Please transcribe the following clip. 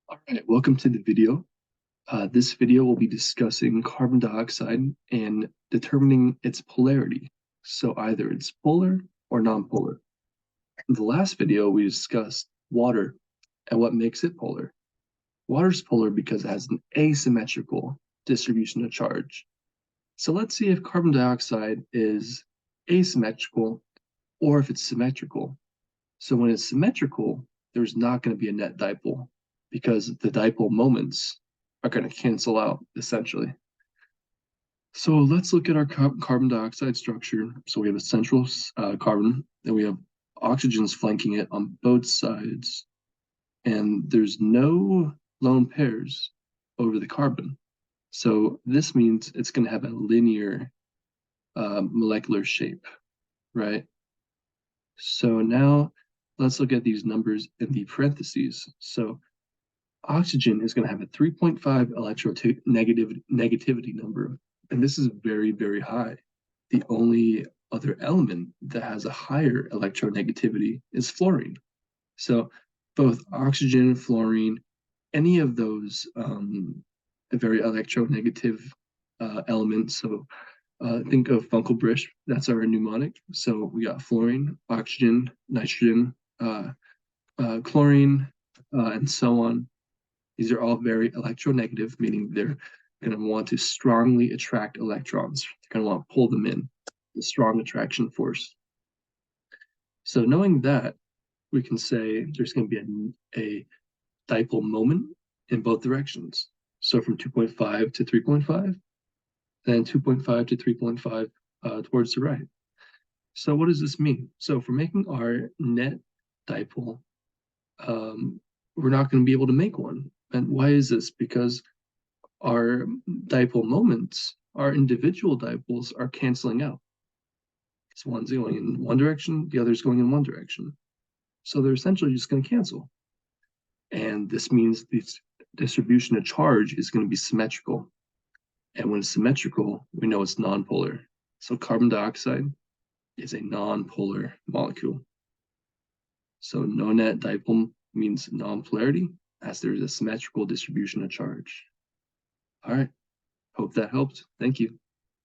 All right, welcome to the video. This video will be discussing carbon dioxide and determining its polarity. So either it's polar or nonpolar. In the last video, we discussed water and what makes it polar. Water's polar because it has an asymmetrical distribution of charge. So let's see if carbon dioxide is asymmetrical or if it's symmetrical. So when it's symmetrical, there's not going to be a net dipole because the dipole moments are going to cancel out essentially. So let's look at our carbon dioxide structure. So we have a central carbon, then we have oxygens flanking it on both sides, and there's no lone pairs over the carbon. So this means it's going to have a linear molecular shape, right? So now let's look at these numbers in the parentheses. So oxygen is going to have a 3.5 negativity number, and this is very, very high. The only other element that has a higher electronegativity is fluorine. So both oxygen, fluorine, any of those very electronegative elements. So think of Funkelbrich, that's our mnemonic. So we got fluorine, oxygen, nitrogen, chlorine, and so on. These are all very electronegative, meaning they're going to want to strongly attract electrons. They're going to want to pull them in, the strong attraction force. So knowing that, we can say there's going to be a dipole moment in both directions. So from 2.5 to 3.5, then 2.5 to 3.5 towards the right. So what does this mean? So for making our net dipole, we're not going to be able to make one. And why is this? Because our dipole moments, our individual dipoles are canceling out. So one's going in one direction, the other's going in one direction. So they're essentially just going to cancel. And this means this distribution of charge is going to be symmetrical. And when it's symmetrical, we know it's nonpolar. So carbon dioxide is a nonpolar molecule. So no net dipole means non-polarity, as there is a symmetrical distribution of charge. All right, hope that helped. Thank you.